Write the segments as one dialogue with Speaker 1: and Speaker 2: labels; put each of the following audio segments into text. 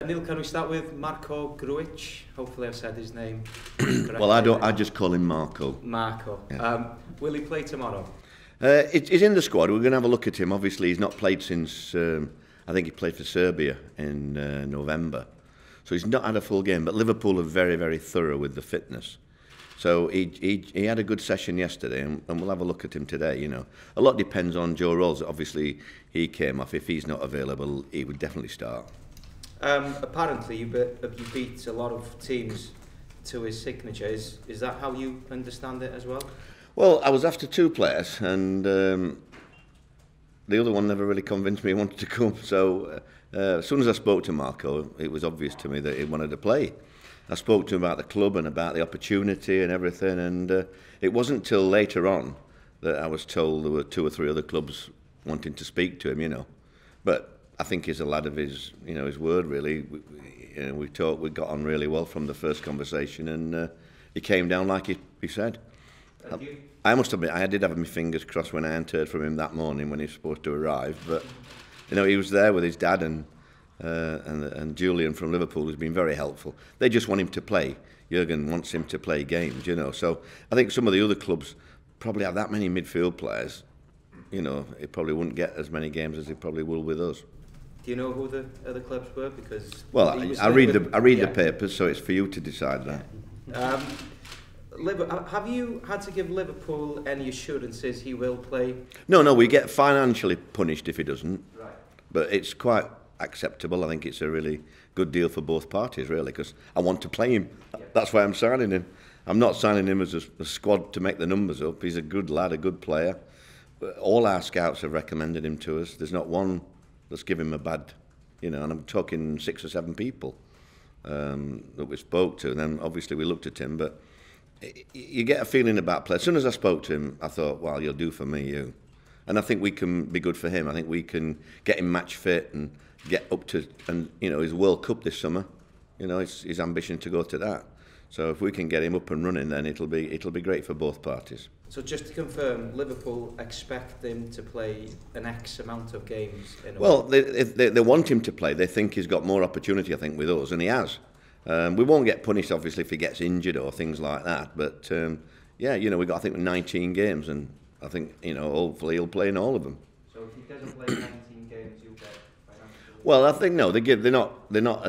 Speaker 1: Neil, can we start with Marko? Hopefully I've said his name correctly.
Speaker 2: Well, I don't. I just call him Marko.
Speaker 1: Marko.
Speaker 2: Yeah.
Speaker 1: Will he play tomorrow?
Speaker 2: He's in the squad. We're going to have a look at him. Obviously, he's not played since I think he played for Serbia in November, so he's not had a full game. But Liverpool are very, very thorough with the fitness. So he had a good session yesterday, and we'll have a look at him today. You know, a lot depends on Joe Rolls. Obviously, he came off. If he's not available, he would definitely start.
Speaker 1: Apparently, you beat a lot of teams to his signature. Is that how you understand it as well?
Speaker 2: Well, I was after two players, and the other one never really convinced me he wanted to come. So as soon as I spoke to Marko, it was obvious to me that he wanted to play. I spoke to him about the club and about the opportunity and everything, and it wasn't till later on that I was told there were 2 or 3 other clubs wanting to speak to him, you know. But I think he's a lad of his, his word, really. We talked, we got on really well from the first conversation, and he came down like he said. I must admit, I did have my fingers crossed when I hadn't heard from him that morning when he was supposed to arrive, but he was there with his dad and Julian from Liverpool, who's been very helpful. They just want him to play. Jurgen wants him to play games, So I think some of the other clubs probably have that many midfield players. He probably wouldn't get as many games as he probably will with us.
Speaker 1: Do you know who the other clubs were? Because
Speaker 2: I read the papers, so it's for you to decide that.
Speaker 1: Have you had to give Liverpool any assurances he will play?
Speaker 2: No, we get financially punished if he doesn't.
Speaker 1: Right.
Speaker 2: But it's quite acceptable. I think it's a really good deal for both parties, really, because I want to play him. Yeah. That's why I'm signing him. I'm not signing him as a squad to make the numbers up. He's a good lad, a good player. All our scouts have recommended him to us. There's not one that's given him a bad, and I'm talking 6 or 7 people that we spoke to. And then obviously we looked at him, but you get a feeling about play. As soon as I spoke to him, I thought, well, you'll do for me, you. And I think we can be good for him. I think we can get him match fit and get up to, his World Cup this summer. His ambition to go to that. So if we can get him up and running, then it'll be great for both parties.
Speaker 1: So just to confirm, Liverpool expect him to play an X amount of games in a
Speaker 2: Well, they want him to play. They think he's got more opportunity, I think, with us, and he has. We won't get punished, obviously, if he gets injured or things like that. But, we've got, I think, 19 games, and I think, hopefully he'll play in all of them.
Speaker 1: So if he doesn't play 19 games, you'll get financial...
Speaker 2: Well, I think, no, they're not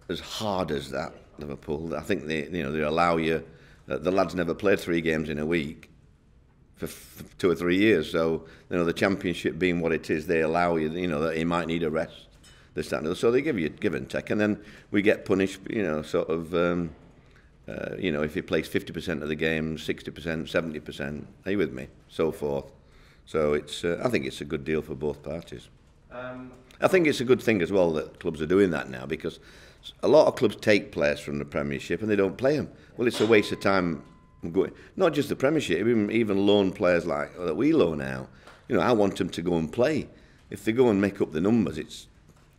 Speaker 2: as hard as that, Liverpool. I think they allow you... the lads never played 3 games in a week for 2 or 3 years. So, the Championship being what it is, they allow you, that he might need a rest. So they give you give and take, and then we get punished, if he plays 50% of the game, 60%, 70%, are you with me? So forth. So I think it's a good deal for both parties. I think it's a good thing as well that clubs are doing that now, because a lot of clubs take players from the Premiership and they don't play them. Well, it's a waste of time going. Not just the Premiership, even loan players like that we loan now. I want them to go and play. If they go and make up the numbers,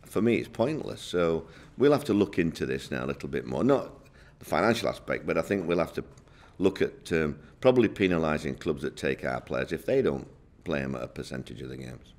Speaker 2: for me, it's pointless. So we'll have to look into this now a little bit more. Not the financial aspect, but I think we'll have to look at probably penalising clubs that take our players if they don't play them at a percentage of the games.